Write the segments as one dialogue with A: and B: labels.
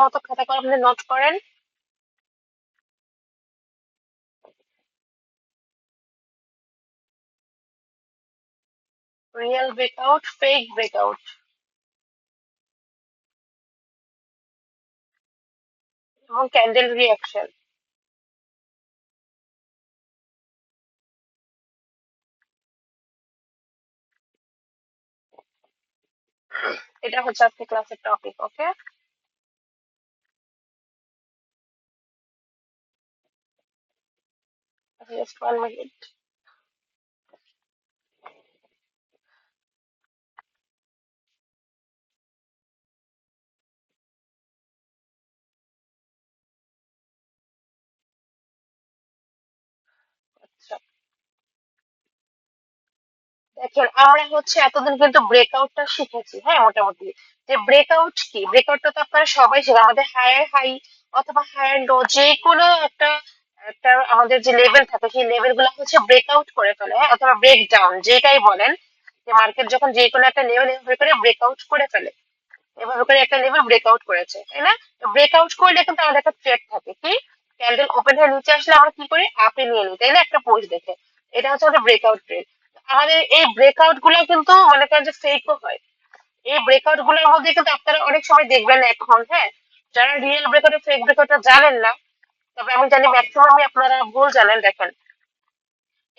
A: মতো খাতা কলমে নোট করেন। রিয়েল ব্রেকআউট, ফেক ব্রেকআউট এবং ক্যান্ডেল রিঅ্যাকশন। এটা হচ্ছে আজকে ক্লাসের টপিক। ওকে, জাস্ট 1 মিনিট। আচ্ছা, দেখেন আমরা হচ্ছে এতদিন কিন্তু ব্রেকআউটটা শিখেছি, হ্যাঁ, মোটামুটি। যে ব্রেকআউট কি, ব্রেকআউটটা তো আপনারা সবাই শিখে, আমাদের হায়ার হাই অথবা হায়ার লো যে কোনো একটা একটা আমাদের যে লেভেল থাকে সেই লেভেল গুলো হচ্ছে ব্রেকআউট করে ফেলে, হ্যাঁ, অথবা ব্রেক ডাউন যেটাই বলেন। যে মার্কেট যখন যে কোনো একটা লেভেল এভাবে করে ব্রেকআউট করে ফেলে, এভাবে করে একটা লেভেল ব্রেকআউট করেছে, তাই না? ব্রেকআউট করলে কিন্তু আমাদের একটা ট্রেড থাকে কি, ক্যান্ডেল ওপেন হয়ে নিচে আসলে আমরা কি করি, আপে নিয়ে নিই, তাই না, একটা পোজ দেখে। এটা হচ্ছে আমাদের ব্রেকআউট ট্রেড। আমাদের এই ব্রেকআউট গুলো কিন্তু মনে করেন যে ফেকও হয়। এই ব্রেকআউট গুলোর মধ্যে কিন্তু আপনারা অনেক সময় দেখবেন এখন, হ্যাঁ, যারা রিয়েল ব্রেকআউট ফেক ব্রেকআউটটা জানেন না, তবে আমি জানি ম্যাক্সিমামই আপনারা ভুল জানেন। দেখেন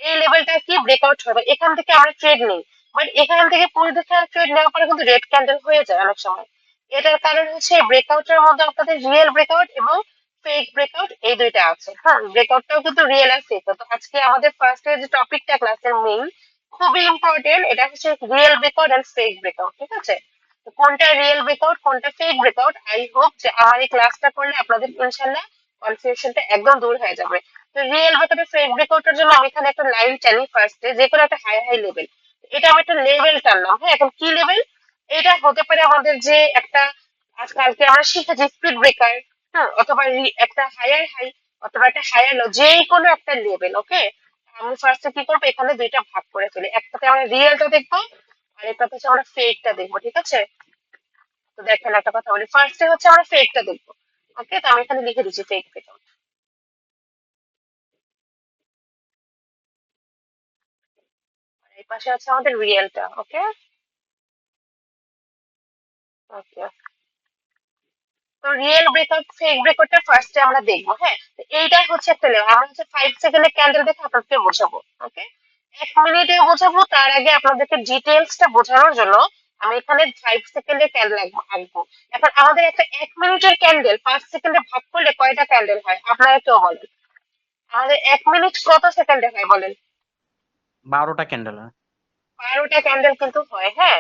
A: এই লেভেলটা কি ব্রেকআউট হবে, এখান থেকে আমরা ট্রেড নিই, বাট এখান থেকে পুরো দেখে ট্রেড নেওয়ার পরে কিন্তু রেড ক্যান্ডেল হয়ে যায় অনেক সময়। এটার কারণ হচ্ছে ব্রেকআউটের মধ্যে আপনাদের রিয়েল ব্রেকআউট এবং ফেক ব্রেকআউট এই দুইটা আছে। হ্যাঁ, ব্রেকআউটটাও কিন্তু রিয়েল আর ফেক। তো আজকে আমাদের ফার্স্ট যে টপিকটা ক্লাসের মেইন, খুবই ইম্পর্টেন্ট, এটা হচ্ছে real breakout and fake breakout, ঠিক আছে? তো কোনটা রিয়েল ব্রেকআউট কোনটা ফেক ব্রেকআউট, আই হোপ যে আমার এই ক্লাসটা করলে আপনাদের ইনশাল্লাহ কনফিউশনটা একদম দূর হয়ে যাবে। তো রিয়েল ব্রেকআউট ফেক ব্রেকআউটের জন্য আমি এখানে একটা লাইন টানি ফার্স্টে, যে কোনো একটা হাই হাই লেভেল। এটা আমি একটা লেভেল টানলাম, হ্যাঁ, এখন কি লেভেল? এটা হতে পারে আমাদের যে একটা আজকালকে আমরা শিখেছি স্পিড ব্রেকার, হ্যাঁ, অথবা একটা হায়ার হাই, অথবা একটা হায়ার লো, যে কোনো একটা লেভেল। ওকে, আমি ফার্স্টে কি করবো, এখানে দুইটা ভাগ করে ফেলি, একটাতে আমরা রিয়েলটা দেখবো আর একটাতে হচ্ছে আমরা ফেকটা দেখবো, ঠিক আছে? তো দেখেন একটা কথা বলি, ফার্স্টে হচ্ছে আমরা ফেকটা দেখবো। ওকে, তো আমি এখানে লিখে দিচ্ছি ফেক ব্রেকআউট। এই পাশে আছে আমাদের রিয়েলটা। ওকে, ওকে। তো রিয়েল ব্রেকআউট ফেক ব্রেকআউটটা ফার্স্টে আমরা দেখবো, হ্যাঁ। তো এইটাই হচ্ছে একটা লেভেল, আমরা হচ্ছে 5 সেকেন্ডের ক্যান্ডেল দেখে আপনাদেরকে বোঝাবো। ওকে, 1 মিনিটে বোঝাবো, তার আগে আপনাদেরকে ডিটেলসটা বোঝানোর জন্য আমি এখানে 5 সেকেন্ডের ক্যান্ডেল আঁকবো। এখন আমাদের একটা 1 মিনিটের ক্যান্ডেল 5 সেকেন্ডে ভাগ করলে কয়টা ক্যান্ডেল হয় আপনারা কেউ বলেন? আমাদের 1 মিনিট কত সেকেন্ডে হয় বলেন?
B: 12টা ক্যান্ডেল।
A: 12টা ক্যান্ডেল কিন্তু হয়, হ্যাঁ।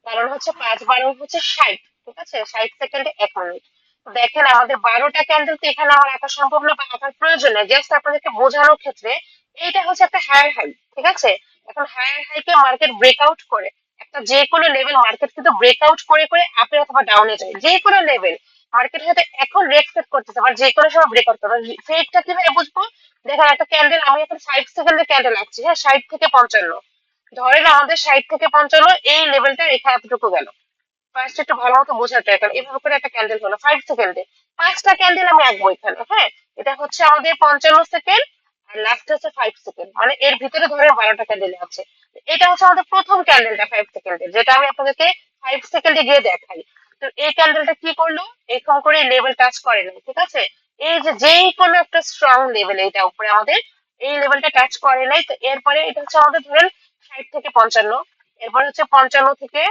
A: কারণ হচ্ছে 5 12 হচ্ছে 60, ঠিক আছে, 60 সেকেন্ডে 1 মিনিট। তো দেখেন আমাদের 12টা ক্যান্ডেল তো এখানে আমার আঁকা সম্ভব না বা আঁকার প্রয়োজন নেই, জাস্ট আপনাদেরকে বোঝানোর ক্ষেত্রে। এইটা হচ্ছে একটা হায়ার হাই, ঠিক আছে? এখন হায়ার হাইকে মার্কেট ব্রেকআউট করে একটা যে কোনো লেভেল, মার্কেট কিন্তু ব্রেকআউট করে করে আপে অথবা ডাউনে যায়, যে কোনো লেভেল মার্কেট হয়তো এখন রেট সেট করতেছে, আবার যে কোনো সময় ব্রেকআউট করবে। ফেকটা কিভাবে বুঝবো? দেখেন একটা ক্যান্ডেল, আমি এখন 5 সেকেন্ডের ক্যান্ডেল আঁকছি, হ্যাঁ, 60 থেকে 55। ধরেন আমাদের 60 থেকে 55 এই লেভেলটা রেখা এতটুকু গেল। ফার্স্ট একটু ভালো মতো বোঝার ট্রাই করেন, এভাবে করে একটা ক্যান্ডেল হলো 5 সেকেন্ডে, 5টা ক্যান্ডেল আমি আঁকবো এখানে, হ্যাঁ। এটা হচ্ছে আমাদের 55 সেকেন্ড, আর লাস্ট হচ্ছে 5 সেকেন্ড, মানে এর ভিতরে ধরে 12টা ক্যান্ডেল আছে। এটা হচ্ছে আমাদের প্রথম ক্যান্ডেলটা 5 সেকেন্ডে, যেটা আমি আপনাদেরকে 5 সেকেন্ডে গিয়ে দেখাই। তো এই ক্যান্ডেলটা কি করলো, এরকম করে লেভেল টাচ করে না, ঠিক আছে? এই যে যেই কোনো একটা স্ট্রং লেভেল, এটা উপরে আমাদের এই লেভেলটা টাচ করে নাই। তো এরপরে এটা হচ্ছে আমাদের ধরেন 60 থেকে 55, এরপরে হচ্ছে 55 থেকে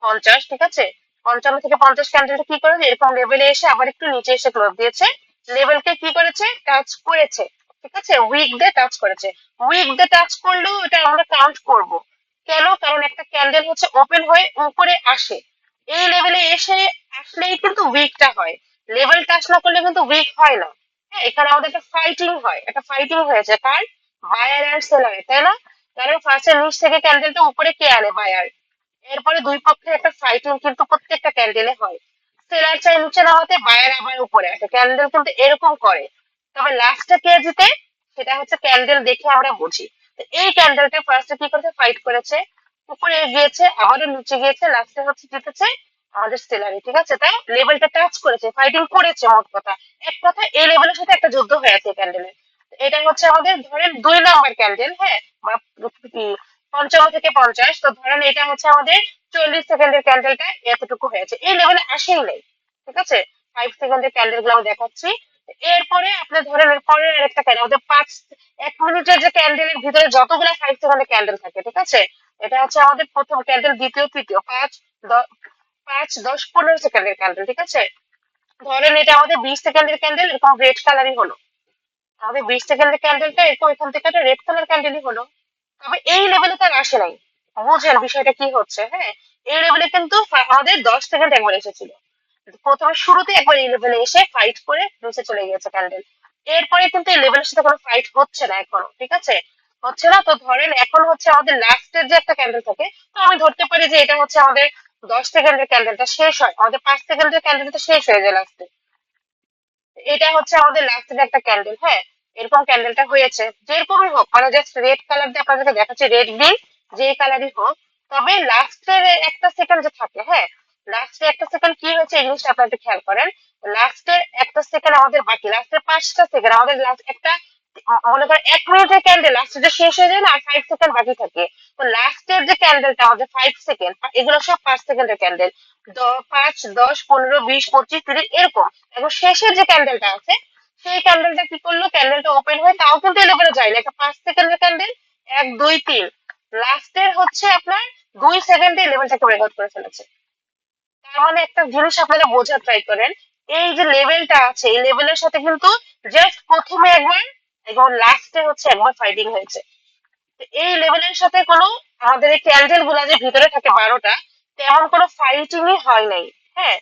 A: 50, ঠিক আছে? 55 থেকে 50 ক্যান্ডেলটা কি করেছে, এরকম লেভেলে এসে আবার একটু নিচে এসে ক্লোজ দিয়েছে, লেভেলকে কি করেছে, টাচ করেছে, ঠিক আছে, উইক দিয়ে টাচ করেছে। উইক দিয়ে টাচ করলেও এটা আমরা কাউন্ট করব। কেন? কারণ একটা ক্যান্ডেল হচ্ছে ওপেন হয়ে উপরে আসে, এই লেভেলে এসে আসলেই কিন্তু উইকটা হয়, লেভেল টাচ না করলে কিন্তু উইক হয় না। হ্যাঁ, এখানে আমাদের একটা ফাইটিং হয়, একটা ফাইটিং হয়েছে কার, বায়ার আর সেলার, তাই না? কারণ ফার্স্টে নিচ থেকে ক্যান্ডেলটা উপরে কে আনে, বায়ার। এরপরে দুই পক্ষের একটা ফাইটিং কিন্তু প্রত্যেকটা ক্যান্ডেলে হয়, সেলার চাই নিচে নামাতে, বায়ার আবার উপরে আসে, ক্যান্ডেল কিন্তু এরকম করে। তবে লাস্টে কে জিতে, সেটা হচ্ছে ক্যান্ডেল দেখে আমরা বুঝি। তো এই ক্যান্ডেলটা ফার্স্টে কি করেছে, ফাইট করেছে, উপরে গিয়েছে আবারও নিচে গিয়েছে, লাস্টে হচ্ছে জিতেছে আমাদের সেলারি, ঠিক আছে, তাই লেভেলটা টাচ করেছে, ফাইটিং করেছে, মোট কথা এক কথা এই লেভেলের সাথে একটা যুদ্ধ হয়েছে ক্যান্ডেলের। এটা হচ্ছে আমাদের ধরেন 2 নম্বর ক্যান্ডেল, হ্যাঁ, বা কি 55 থেকে 50, তো ধরেন এটা হচ্ছে আমাদের 40 সেকেন্ডের ক্যান্ডেলটা এতটুকু হয়েছে, এই লেভেলে আসেই নাই, ঠিক আছে। 5 সেকেন্ডের ক্যান্ডেল গুলো আমি দেখাচ্ছি। এরপরে আপনি ধরেন এর পরের আরেকটা ক্যান্ডেল, আমাদের 1 মিনিটের যে ক্যান্ডেলের ভিতরে যতগুলো 5 সেকেন্ডের ক্যান্ডেল থাকে, ঠিক আছে, এটা হচ্ছে আমাদের প্রথম ক্যান্ডেল, দ্বিতীয়, তৃতীয়, 5, 10, 5, 10, 15 সেকেন্ডের ক্যান্ডেল, ঠিক আছে। ধরেন এটা আমাদের 20 সেকেন্ডের ক্যান্ডেল, এরকম রেড কালারই হলো, আমাদের 20 সেকেন্ডের ক্যান্ডেলটা এরকম এখান থেকে একটা রেড কালার ক্যান্ডেলই হলো। তবে এই লেভেলে তার আসে নাই, বুঝেন বিষয়টা কি হচ্ছে, হ্যাঁ। এই লেভেলে কিন্তু আমাদের 10 সেকেন্ড একবার এসেছিল, প্রথমে শুরুতে একবার এই লেভেলে এসে ফাইট করে নিচে চলে গিয়েছে ক্যান্ডেল। এরপরে কিন্তু এই লেভেলের সাথে কোনো ফাইট হচ্ছে না এখনো, ঠিক আছে, হচ্ছে না। তো ধরেন এখন হচ্ছে আমাদের লাস্টের যে একটা ক্যান্ডেল থাকে, তো আমি ধরতে পারি যে এটা হচ্ছে আমাদের 10 সেকেন্ডের ক্যান্ডেলটা শেষ হয়, আমাদের 5 সেকেন্ডের ক্যান্ডেলটা শেষ হয়ে যায় লাস্টে, এটা হচ্ছে আমাদের লাস্টের একটা ক্যান্ডেল, হ্যাঁ। এরকম ক্যান্ডেলটা হয়েছে, যেরকমই হোক, মানে জাস্ট রেড কালার দিয়ে আপনাদেরকে দেখাচ্ছি, রেড গ্রিন যে কালারই হোক, তবে লাস্টের একটা সেকেন্ড যে থাকে, হ্যাঁ, লাস্টে একটা সেকেন্ড কি হয়েছে এই জিনিসটা আপনারা একটু খেয়াল করেন। লাস্টের একটা সেকেন্ড আমাদের বাকি, লাস্টের 5টা সেকেন্ড আমাদের, লাস্ট একটা মনে করেন 1 মিনিটের ক্যান্ডেল লাস্টে যে শেষ হয়ে যায় না, আর 5 সেকেন্ড বাকি থাকে, তো লাস্টের যে ক্যান্ডেলটা আমাদের 5 সেকেন্ড, এগুলো সব 5 সেকেন্ডের ক্যান্ডেল, 5, 10, 15, 20, 25, 30 এরকম। এখন শেষের যে ক্যান্ডেলটা আছে, সেই ক্যান্ডেলটা কি করলো, ক্যান্ডেলটা ওপেন হয়, তাও কিন্তু এই লেভেলে যায় না, একটা 5 সেকেন্ডের ক্যান্ডেল, 1, 2, 3, লাস্টের হচ্ছে আপনার 2 সেকেন্ডে লেভেলটাকে ব্রেকআউট করে ফেলেছে। তার মানে একটা জিনিস আপনারা বোঝার ট্রাই করেন, এই যে লেভেলটা আছে এই লেভেলের সাথে কিন্তু জাস্ট প্রথমে একবার এবং লাস্টে হচ্ছে একবার ফাইটিং হয়েছে। তো এই লেভেলের সাথে কোনো আমাদের এই ক্যান্ডেল গুলা যে ভিতরে থাকে 12টা, তেমন কোনো ফাইটিংই হয় নাই, হ্যাঁ।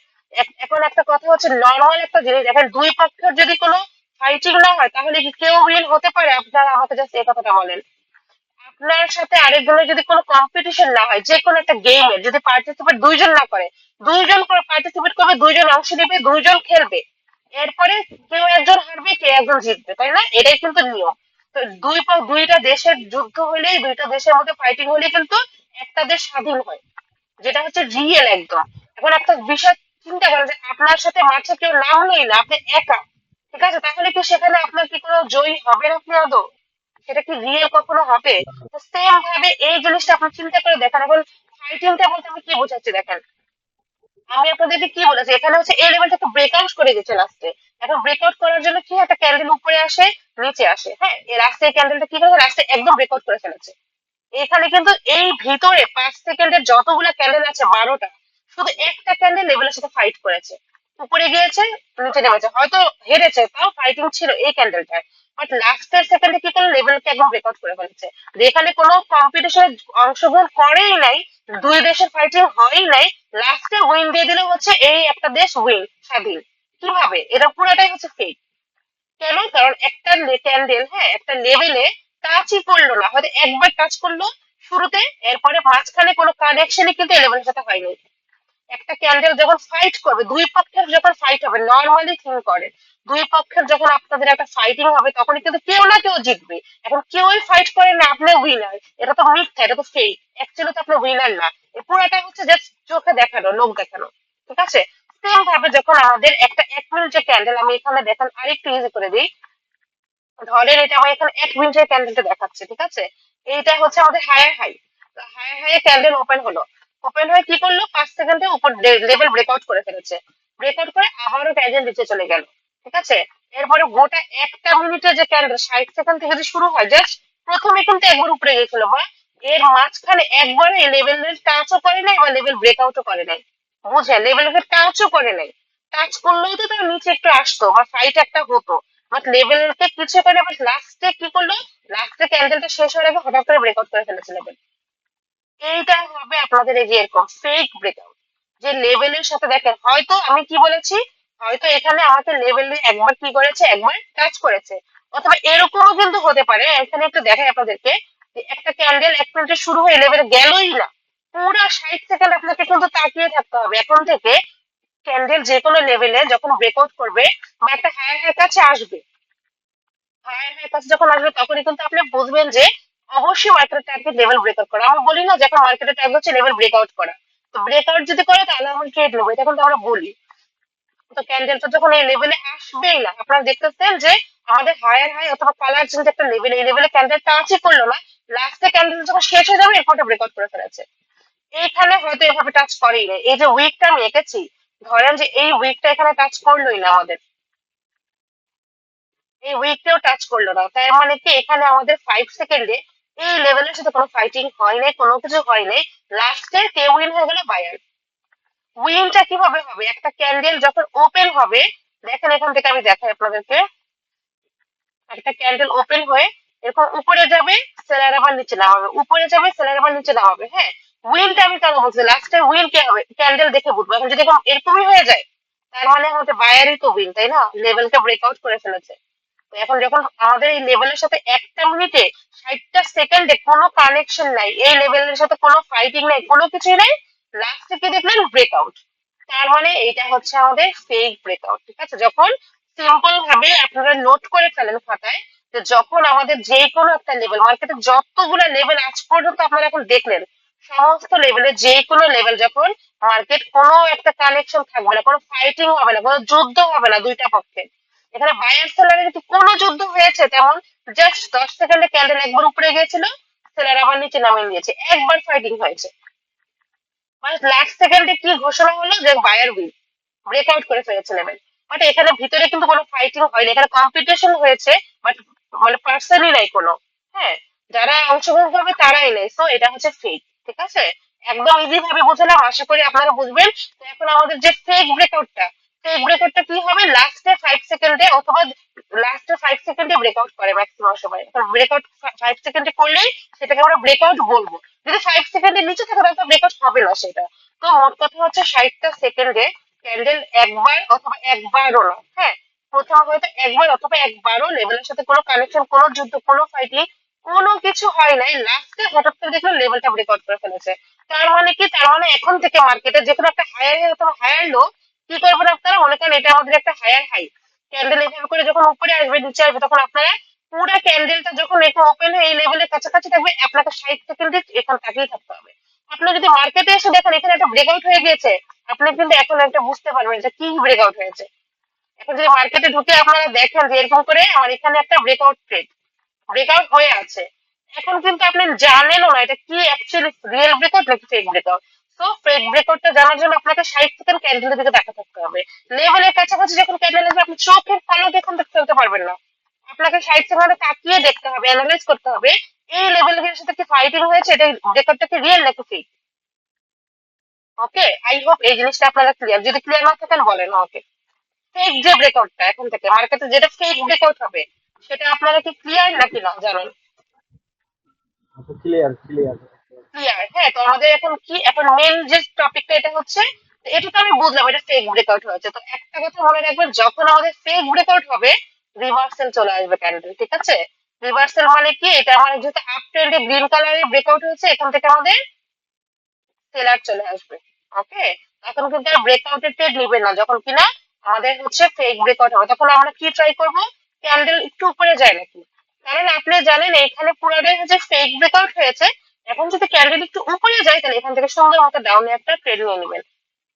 A: এখন একটা কথা হচ্ছে, নর্মাল একটা জিনিস দেখেন, দুই পক্ষের যদি কোনো ফাইটিং না হয় তাহলে কি কেউ উইন হতে পারে? আপনারা আমাকে জাস্ট এই কথাটা বলেন। আপনার সাথে আরেকজনের যদি কোনো কম্পিটিশন না হয়, যে কোনো একটা গেমে যদি পার্টিসিপেট দুইজন না করে, দুইজন করে পার্টিসিপেট করবে, দুইজন অংশ নেবে, দুইজন খেলবে, এরপরে কেউ একজন হারবে, কেউ একজন জিতবে, তাই না? এটাই কিন্তু নিয়ম। তো দুইটা দেশের যুদ্ধ হলেই, দুইটা দেশের মধ্যে ফাইটিং হলেই কিন্তু একটা দেশ স্বাধীন হয়, যেটা হচ্ছে রিয়েল একদম। এখন একটা বিষয় চিন্তা করেন যে আপনার সাথে মাঠে কেউ নামলোই না, আপনি একা, ঠিক আছে, তাহলে কি সেখানে আপনার কি কোনো জয়ী হবেন আপনি আদৌ? সেটা কি রিয়েল কখনো হবে? তো সেম ভাবে এই জিনিসটা আপনি চিন্তা করে দেখেন। এখন ফাইটিংটা বলতে আমি কি বোঝাচ্ছি দেখেন, আমি আপনাদেরকে কি বলেছি, এখানে হচ্ছে এই লেভেলটাকে ব্রেকআউট করে দিচ্ছে লাস্টে। এখন ব্রেকআউট করার জন্য কি হয়, একটা ক্যান্ডেল উপরে আসে, নিচে আসে, হ্যাঁ, এই রাস্তায় ক্যান্ডেলটা কি করে, রাস্তায় একদম ব্রেকআউট করে ফেলেছে। এখানে কিন্তু এই ভিতরে 5 সেকেন্ডের যতগুলো ক্যান্ডেল আছে 12টা, শুধু একটা ক্যান্ডেল লেভেলের সাথে ফাইট করেছে, উপরে গিয়েছে, নিচে নেমেছে, হয়তো হেরেছে, তাও ফাইটিং ছিল এই ক্যান্ডেলটায়। বাট লাস্টের সেকেন্ডে কি করলো, লেভেলকে একদম ব্রেকআউট করে ফেলেছে। যেখানে কোনো কম্পিটিশনে অংশগ্রহণ করেই নাই, দুই দেশের ফাইটিং হয়ই নাই, লাস্টে উইন দিয়ে দিলে হচ্ছে এই একটা দেশ উইন, স্বাধীন। কিভাবে? এটা পুরোটাই হচ্ছে ফেক। কেন? কারণ একটা ক্যান্ডেল, হ্যাঁ, একটা লেভেলে টাচই করলো না, হয়তো একবার টাচ করলো শুরুতে, এরপরে মাঝখানে কোনো কানেকশনই কিন্তু এই লেভেলের সাথে হয়নি। একটা ক্যান্ডেল যখন ফাইট করবে, দুই পক্ষের যখন ফাইট হবে, নর্মালি থিঙ্ক করে, দুই পক্ষের যখন আপনাদের একটা ফাইটিং হবে তখনই কিন্তু কেউ না কেউ জিতবে। এখন কেউই ফাইট করে না আপনি উইনার, এটা তো মিথ্যা, এটা তো ফেক, অ্যাকচুয়ালি তো আপনি উইনার না। এই পুরোটা হচ্ছে জাস্ট চোখে দেখানো, লোক দেখানো, ঠিক আছে। সেম ভাবে যখন আমাদের একটা 1 মিনিট যে ক্যান্ডেল, আমি এখানে দেখেন আরেকটু ইজি করে দিই, ধরেন এটা আমার এখানে 1 মিনিটের ক্যান্ডেলটা দেখাচ্ছে, ঠিক আছে, এইটা হচ্ছে আমাদের higher high, higher high candle open হলো, ওপেন হয়ে কি করলো, 5 সেকেন্ডে উপর লেভেল ব্রেকআউট করে ফেলেছে, ব্রেকআউট করে আবারও ক্যান্ডেল নিচে চলে গেল, ঠিক আছে। এরপরে গোটা 1 মিনিটের যে ক্যান্ডেল 60 সেকেন্ড থেকে যদি শুরু হয়, জাস্ট প্রথমে কিন্তু একবার উপরে গেছিল, বা এর মাঝখানে একবার এই লেভেল টাচও করে নাই বা লেভেল ব্রেকআউটও করে নাই, বুঝে লেভেলকে টাচও করে নাই, টাচ করলেও তো তার নিচে একটু আসতো বা ফাইট একটা হতো, বাট লেভেলকে কিছু করে, বাট লাস্টে কি করলো, লাস্টে ক্যান্ডেলটা শেষ হওয়ার আগে হঠাৎ করে ব্রেকআউট করে ফেলেছে লেভেল। এইটা হবে আপনাদের এই যে এরকম ফেক ব্রেকআউট, যে লেভেলের সাথে দেখেন, হয়তো আমি কি বলেছি, হয়তো এখানে আমাকে লেভেলে একবার কি করেছে, একবার টাচ করেছে, অথবা এরকমও কিন্তু হতে পারে, এখানে একটু দেখাই আপনাদেরকে, যে একটা ক্যান্ডেল 1 মিনিটে শুরু হয়ে লেভেলে গেলই না, পুরো 60 সেকেন্ড আপনাকে কিন্তু তাকিয়ে থাকতে হবে এখন থেকে। ক্যান্ডেল যে কোনো লেভেলে যখন ব্রেকআউট করবে বা একটা হায়ার হাই কাছে আসবে, হায়ার হাই কাছে যখন আসবে তখনই কিন্তু আপনি বুঝবেন যে অবশ্যই মার্কেটের টার্গেট লেভেল ব্রেকআউট করা। আমি বলি না যে এখন মার্কেটের টার্গেট হচ্ছে লেভেল ব্রেকআউট করা, তো ব্রেকআউট যদি করে তাহলে আমরা ট্রেড নেবো, এটা কিন্তু আমরা বলি। তো ক্যান্ডেলটা যখন এই লেভেলে আসবেই না, আপনারা দেখতেছেন যে আমাদের হায়ার হাই অথবা কালার চেঞ্জ একটা লেভেল, এই লেভেলে ক্যান্ডেল টাচই করলো না, লাস্টে ক্যান্ডেল যখন শেষ হয়ে যাবে এরপরটা ব্রেকআউট করে ফেলেছে। এইখানে হয়তো এভাবে টাচ করেই না, এই যে উইকটা আমি এঁকেছি, ধরেন যে এই উইকটা এখানে টাচ করলোই না আমাদের, এই উইকটাও টাচ করলো না, তার মানে কি এখানে আমাদের 5 সেকেন্ডে এই লেভেলের সাথে কোনো ফাইটিং হয় নাই, কোনো কিছু হয় নাই, লাস্টে কে উইন হয়ে গেল? বায়ার। উইনটা কিভাবে হবে? একটা ক্যান্ডেল যখন ওপেন হবে, দেখেন এখান থেকে আমি দেখাই আপনাদেরকে, একটা ক্যান্ডেল ওপেন হয়ে এরকম উপরে যাবে, সেলার আবার নিচে নামাবে, উপরে যাবে, সেলার আবার নিচে নামাবে। হ্যাঁ, উইনটা আমি কেন বলছি, লাস্টে উইন কে হবে? ক্যান্ডেল দেখে বুঝবো। এখন যদি এরকমই হয়ে যায়, তার মানে আমাদের বায়ারই তো উইন, তাই না? লেভেলকে ব্রেকআউট করে ফেলেছে। তো এখন যখন আমাদের এই লেভেলের সাথে একটা মিনিটে 60টা সেকেন্ডে কোনো কানেকশন নাই, এই লেভেলের সাথে কোনো ফাইটিং নাই, কোনো কিছুই নাই, লাস্টে কি দেখলেন? ব্রেকআউট। তার মানে এইটা হচ্ছে আমাদের ফেক ব্রেকআউট। ঠিক আছে, যখন সিম্পল ভাবে আপনারা নোট করে ফেলেন খাতায়, যে যখন আমাদের যে কোনো একটা লেভেল, মার্কেটে যতগুলো লেভেল আজ পর্যন্ত আপনারা এখন দেখলেন, সমস্ত লেভেলে যে কোনো লেভেল যখন মার্কেট কোনো একটা কানেকশন থাকবে না, কোনো ফাইটিং হবে না, কোনো যুদ্ধ হবে না দুইটা পক্ষে, এখানে বায়ার সেলারের কিন্তু কোনো যুদ্ধ হয়েছে তেমন, জাস্ট 10 সেকেন্ডে ক্যান্ডেল একবার উপরে গিয়েছিল, সেলার আবার নিচে নামিয়ে নিয়েছে, একবার ফাইটিং হয়েছে, মানে লাস্ট সেকেন্ডে কি ঘোষণা হলো? যে বায়ার উইন, ব্রেকআউট করে ফেলেছে লেভেল। বাট এখানে ভিতরে কিন্তু কোনো ফাইটিং হয়নি, এখানে কম্পিটিশন হয়েছে, বাট মানে পার্সনই নাই কোনো। হ্যাঁ, যারা অংশগ্রহণ করবে তারাই নেই, সো এটা হচ্ছে ফেক। ঠিক আছে, একদম ইজি ভাবে বুঝলাম, আশা করি আপনারা বুঝবেন। তো এখন আমাদের যে ফেক ব্রেকআউটটা কি হবে? লাস্টে 5 সেকেন্ডে অথবা লাস্টে 5 সেকেন্ডে ব্রেকআউট করে ম্যাক্সিমাম সময়। এখন ব্রেকআউট 5 সেকেন্ডে করলেই সেটাকে আমরা ব্রেকআউট বলবো। যদি 5 সেকেন্ডের নিচে থাকে তাহলে ব্রেকআউট হবে না সেটা। তো মোট কথা হচ্ছে 60টা সেকেন্ডে ক্যান্ডেল একবার অথবা একবারও না, হ্যাঁ, প্রথম হয়তো একবার অথবা একবারও লেভেলের সাথে কোনো কানেকশন, কোনো যুদ্ধ, কোনো ফাইটিং, কোনো কিছু হয় নাই, লাস্টে হঠাৎ করে দেখলো লেভেলটা ব্রেকআউট করে ফেলেছে। তার মানে কি? তার মানে এখন থেকে মার্কেটে যে কোনো একটা হায়ার হাই অথবা হায়ার লো, কি করবেন আপনারা? মনে করেন এটা আমাদের একটা হায়ার হাই, ক্যান্ডেল এভাবে করে যখন উপরে আসবে নিচে আসবে, তখন আপনারা পুরো ক্যান্ডেলটা যখন এটা ওপেন হয়ে এই লেভেলের কাছাকাছি থাকবে, আপনাকে 60 সেকেন্ডে এখানে তাকিয়ে থাকতে হবে। আপনি যদি মার্কেটে এসে দেখেন এখানে একটা ব্রেকআউট হয়ে গিয়েছে, আপনি কিন্তু এখন একটা বুঝতে পারবেন যে কি ব্রেকআউট হয়েছে। এখন যদি মার্কেটে ঢুকে আপনারা দেখেন যে এরকম করে আমার এখানে একটা ব্রেকআউট হয়ে আছে, এখন কিন্তু আপনি জানেনও না এটা কি অ্যাকচুয়ালি রিয়েল ব্রেকআউট নাকি ফেক ব্রেকআউট। তো ফেক ব্রেকআউটটা জানার জন্য আপনাকে 60 সেকেন্ড ক্যান্ডেলের দিকে দেখা থাকতে হবে। লেভেলের কাছাকাছি যখন ক্যান্ডেল আসবে, আপনি চোখের পলকে এখন দেখতে ফেলতে পারবেন না, আপনাকে 60 সেকেন্ডে তাকিয়ে দেখতে হবে, অ্যানালাইজ করতে হবে এই লেভেলের সাথে কি ফাইটিং হয়েছে, এটা ব্রেকআউটটা কি রিয়েল নাকি ফেক। ওকে, আই হোপ এই জিনিসটা আপনারা ক্লিয়ার। যদি ক্লিয়ার না থাকেন বলেন আমাকে। ফেক যে ব্রেকআউটটা এখন থেকে মার্কেটে যেটা ফেক ব্রেকআউট হবে, সেটা আপনারা কি ক্লিয়ার নাকি না জানেন?
C: আচ্ছা, ক্লিয়ার ক্লিয়ার।
A: ক্লিয়ার, হ্যাঁ। তো আমাদের এখন কি, এখন মেন যে টপিকটা এটা হচ্ছে, তো এটা তো আমি বুঝলাম এটা ফেক ব্রেকআউট হয়েছে। তো একটা কথা মনে রাখবেন, যখন আমাদের ফেক ব্রেকআউট হবে, রিভার্সাল চলে আসবে ক্যান্ডেল। ঠিক আছে, রিভার্সাল মানে কি? এটা আমাদের যেহেতু আপ ট্রেন্ডে গ্রিন কালারের ব্রেকআউট হয়েছে, এখান থেকে আমাদের সেলার চলে আসবে। ওকে, এখন কিন্তু আর ব্রেকআউটের ট্রেড নিবে না, যখন কিনা আমাদের হচ্ছে ফেক ব্রেকআউট হবে, তখন আমরা কি ট্রাই করব? ক্যান্ডেল একটু উপরে যায় নাকি, কারণ আপনি জানেন এইখানে পুরোটাই হচ্ছে ফেক ব্রেকআউট হয়েছে। এখন যদি ক্যান্ডেল একটু উপরে যায়, তাহলে এখান থেকে সুন্দর মতো ডাউনে একটা ট্রেড নিয়ে নেবেন,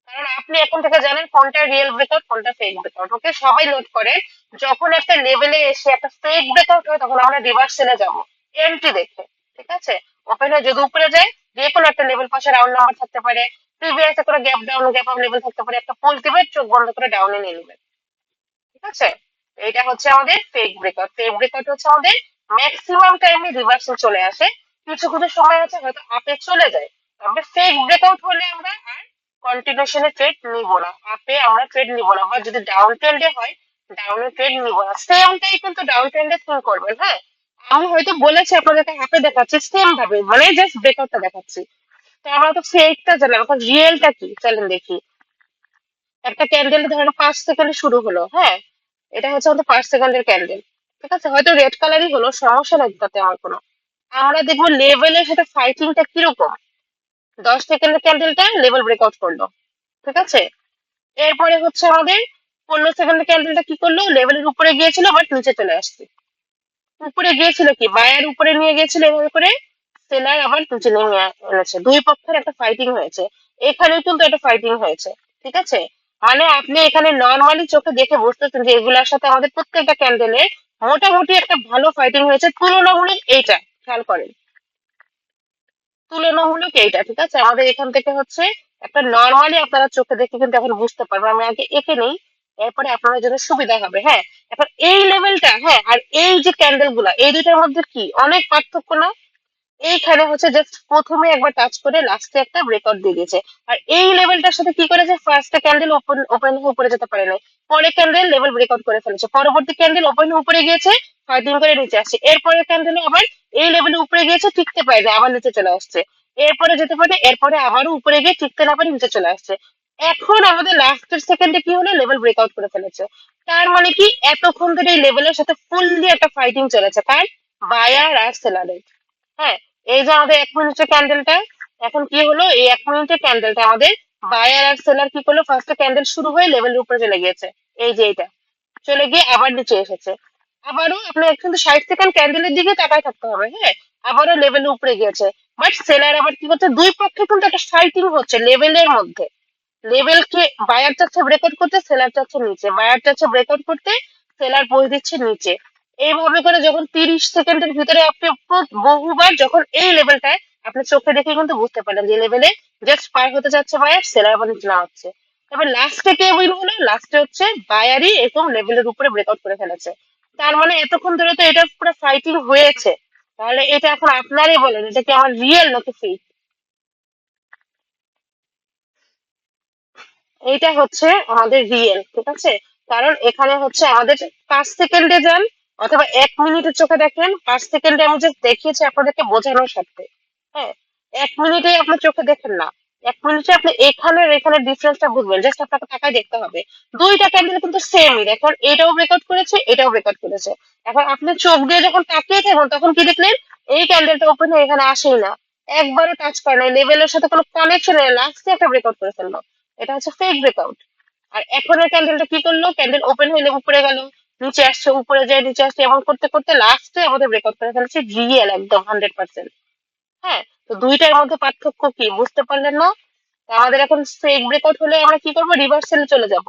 A: কারণ আপনি এখন থেকে জানেন কোনটা রিয়েল ব্রেকআউট কোনটা ফেক ব্রেকআউট। ওকে, সবাই নোট করেন, যখন একটা লেভেলে এসে একটা ফেক ব্রেকআউট হয়, তখন আমরা রিভার্সালে যাব এন্ট্রি দেখে। ঠিক আছে, ওপেন হয়ে যদি উপরে যায়, যে কোনো একটা লেভেল পাশে রাউন্ড নাম্বার থাকতে পারে, প্রিভিয়াস করে gap down gap up level থাকতে পারে, একটা পোল দিবে, চোখ বন্ধ করে ডাউনে নিয়ে নেবেন। ঠিক আছে, এটা হচ্ছে আমাদের ফেক ব্রেকআউট। ফেক ব্রেকআউট হচ্ছে আমাদের ম্যাক্সিমাম টাইমে রিভার্সাল চলে আসে, কিছু কিছু সময় আছে হয়তো আপে চলে যায়। তবে ফেক ব্রেকআউট হলে আমরা আর কন্টিনিউশনে ট্রেড নিব না, আপে আমরা ট্রেড নিব না, বা যদি ডাউন ট্রেন্ডে হয় ডাউনে ট্রেড নিব না। সেমটাই কিন্তু ডাউন ট্রেন্ডে থিঙ্ক করবেন। হ্যাঁ, আমি হয়তো বলেছি আপনাদেরকে হাফে দেখাচ্ছি, সেম ভাবে মানে জাস্ট ব্রেকআউটটা দেখাচ্ছি। তো আমরা তো ফেকটা জানলাম, এখন রিয়েলটা কি চলেন দেখি। একটা ক্যান্ডেল ধরেন 5 সেকেন্ডে শুরু হলো, হ্যাঁ, এটা হচ্ছে আমাদের 5 সেকেন্ডের ক্যান্ডেল। ঠিক আছে, হয়তো রেড কালারই হলো, সমস্যা নেই তাতে আমার কোনো। আমরা দেখবো লেভেলের সাথে ফাইটিংটা কিরকম। 10 সেকেন্ডের ক্যান্ডেলটা লেভেল ব্রেকআউট করলো। ঠিক আছে, এরপরে হচ্ছে আমাদের 15 সেকেন্ডের ক্যান্ডেলটা কি করলো? লেভেলের উপরে গিয়েছিল বাট নিচে চলে আসছে। উপরে গিয়েছিল কি, বায়ার উপরে নিয়ে গিয়েছিল এভাবে করে, সেলার আবার নিচে নেমে এনেছে, দুই পক্ষের একটা ফাইটিং হয়েছে। এখানেও কিন্তু একটা ফাইটিং হয়েছে, ঠিক আছে? মানে আপনি এখানে নর্মালি চোখে দেখে বুঝতেছেন যে এগুলার সাথে আমাদের প্রত্যেকটা ক্যান্ডেলের মোটামুটি একটা ভালো ফাইটিং হয়েছে তুলনামূলক এইটা, খেয়াল করেন, তুলনামূলক এইটা, ঠিক আছে? আমাদের এখান থেকে হচ্ছে একটা নর্মালি আপনারা চোখে দেখে কিন্তু এখন বুঝতে পারবেন। আমি আগে এঁকে নেই, এরপরে আপনাদের জন্য সুবিধা হবে। হ্যাঁ, এখন এই লেভেলটা, হ্যাঁ, আর এই যে ক্যান্ডেল গুলা, এই দুইটার মধ্যে কি অনেক পার্থক্য না? এইখানে হচ্ছে জাস্ট প্রথমে একবার টাচ করে লাস্টে একটা ব্রেকআউট দিয়ে দিয়েছে। আর এই লেভেলটার সাথে কি করেছে, ফার্স্টে ক্যান্ডেল ওপেন ওপেন হয়ে উপরে যেতে পারে নাই, পরে ক্যান্ডেল লেভেল ব্রেকআউট করে ফেলেছে, পরবর্তী ক্যান্ডেল ওপেন হয়ে উপরে গিয়েছে, ফাইটিং করে নিচে আসছে, এরপরে ক্যান্ডেল আবার এই লেভেলে উপরে গিয়েছে, টিকতে পারে না, আবার নিচে চলে আসছে, এরপরে যেতে পারে, এরপরে আবারও উপরে গিয়ে টিকতে না পারে নিচে চলে আসছে। এখন আমাদের লাস্টের সেকেন্ডে কি হলো, লেভেল ব্রেকআউট করে ফেলেছে। তার মানে কি, এতক্ষণ ধরে এই লেভেলের সাথে ফুললি একটা ফাইটিং চলেছে, কার? বায়ার আর সেলারের। হ্যাঁ, এই যে আমাদের 1 মিনিটের ক্যান্ডেলটা, এখন কি হলো, এই 1 মিনিটের ক্যান্ডেলটা আমাদের বায়ার আর সেলার কি করলো, ফার্স্টে ক্যান্ডেল শুরু হয়ে লেভেলের উপরে চলে গিয়েছে, এই যে এটা চলে গিয়ে আবার নিচে এসেছে। আবারও আপনার কিন্তু 60 সেকেন্ড ক্যান্ডেলের দিকে তাকায় থাকতে হবে। হ্যাঁ, আবারও লেভেলের উপরে গিয়েছে, বাট সেলার আবার কি করছে, দুই পক্ষে কিন্তু একটা ফাইটিং হচ্ছে লেভেলের মধ্যে। লেভেলকে বায়ার চাচ্ছে ব্রেকআউট করতে, সেলার চাচ্ছে নিচে, বায়ার চাচ্ছে ব্রেকআউট করতে, সেলার পৌঁছে দিচ্ছে নিচে। এইভাবে করে যখন 30 সেকেন্ডের ভিতরে আপনি বহুবার যখন এই লেভেলটায় আপনি চোখে দেখে কিন্তু বুঝতে পারেন যে লেভেলে জাস্ট পার হতে যাচ্ছে বায়ার, সেলার আবার নিচে নামাচ্ছে। তবে লাস্টে কে উইন হলো, লাস্টে হচ্ছে বায়ারই এরকম লেভেলের উপরে ব্রেকআউট করে ফেলেছে। তার মানে এতক্ষণ ধরে তো এটা পুরো ফাইটিং হয়েছে, তাহলে এটা এখন আপনারই বলেন, এটা কি আমার রিয়েল নাকি ফেক? এইটা হচ্ছে আমাদের রিয়েল, ঠিক আছে? কারণ এখানে হচ্ছে আমাদের 5 সেকেন্ডে যান অথবা 1 মিনিটের চোখে দেখেন, 5 সেকেন্ডে আমি জাস্ট দেখিয়েছি আপনাদেরকে বোঝানোর সাথে। হ্যাঁ, 1 মিনিটে আপনার চোখে দেখেন না, 1 মিনিটে আপনি এখানে আর এখানে ডিফারেন্সটা বুঝবেন, জাস্ট আপনাকে তাকায় দেখতে হবে। দুইটা ক্যান্ডেল কিন্তু সেমই, দেখুন এটাও ব্রেকআউট করেছে, এটাও ব্রেকআউট করেছে। এখন আপনি চোখ দিয়ে যখন তাকিয়ে থাকবেন তখন কি দেখলেন, এই ক্যান্ডেলটা ওপেন হয়ে এখানে আসেই না, একবারও টাচ করে না, লেভেলের সাথে কোনো কানেকশন নেই, লাস্টে একটা ব্রেকআউট করে ফেললো, এটা হচ্ছে ফেক ব্রেকআউট। আর এখনের ক্যান্ডেলটা কি করলো, ক্যান্ডেল ওপেন হইলে উপরে গেল, নিচে আসছে, উপরে যায়, নিচে আসছে, এমন করতে করতে লাস্টে আমাদের ব্রেকআউট করে ফেলেছে, রিয়েল একদম 100%। হ্যাঁ, তো দুইটার মধ্যে পার্থক্য কি বুঝতে পারলেন না? তো আমাদের এখন ফেক ব্রেকআউট হলে আমরা কি করবো, রিভার্সালে চলে যাব।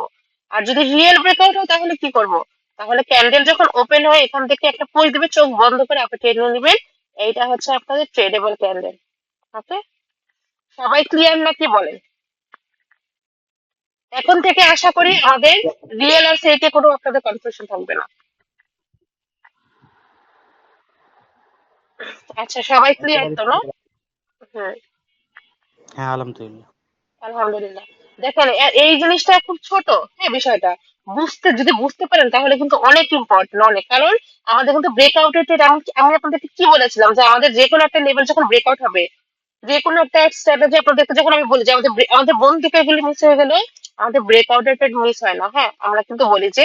A: আর যদি রিয়েল ব্রেকআউট হয় তাহলে কি করব, তাহলে ক্যান্ডেল যখন ওপেন হয় এখান থেকে একটা পোজ দিবে, চোখ বন্ধ করে আপনি ট্রেড নিয়ে নেবেন। এইটা হচ্ছে আপনাদের ট্রেডেবল ক্যান্ডেল। ওকে, সবাই ক্লিয়ার নাকি বলেন? এখন থেকে আশা করি আমাদের রিয়েল আর ফেকে কোনো আপনাদের কনফিউশন থাকবে না। আচ্ছা, সবাই ক্লিয়ার
C: একেবারে
A: তো না?
C: clear।
A: হুম,
B: হ্যাঁ, আলহামদুলিল্লাহ।
A: আলহামদুলিল্লাহ। দেখেন এই জিনিসটা খুব ছোট, হ্যাঁ, বিষয়টা বুঝতে যদি বুঝতে পারেন তাহলে কিন্তু অনেক ইম্পর্টেন্ট, অনেক। কারণ আমাদের কিন্তু ব্রেকআউটের আমি আমি আপনাদেরকে কি বলেছিলাম, যে আমাদের যে কোনো একটা লেভেল যখন ব্রেকআউট হবে, যে কোনো একটা স্ট্র্যাটেজি আপনাদেরকে যখন আমি বলি যে আমাদের বোন থেকে এগুলি মিস হয়ে গেলে আমাদের ব্রেকআউটের ট্রেড মিস হয় না। হ্যাঁ, আমরা কিন্তু বলি যে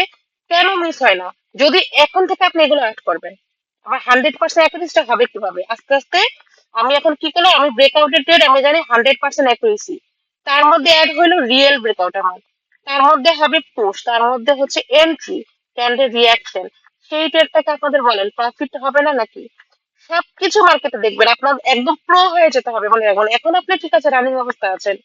A: কেন মিস হয় না, যদি এখন থেকে আপনি এগুলো অ্যাড করবেন, আমার 100% অ্যাকুরেসিটা হবে কিভাবে, আস্তে আস্তে। আমি এখন কি করলাম, আমি ব্রেকআউটের ট্রেড আমি জানি 100% অ্যাকুরেসি, তার মধ্যে অ্যাড হইলো রিয়েল ব্রেকআউট আমার, তার মধ্যে হবে পুশ, তার মধ্যে হচ্ছে এন্ট্রি, ক্যান্ডেল রিয়াকশন, সেই ট্রেডটাকে আপনাদের বলেন প্রফিট হবে না নাকি? সবকিছু মার্কেটে দেখবেন, আপনার একদম প্রো হয়ে যেতে হবে মনে রাখুন। এখন আপনি ঠিক আছে রানিং অবস্থায় আছেন,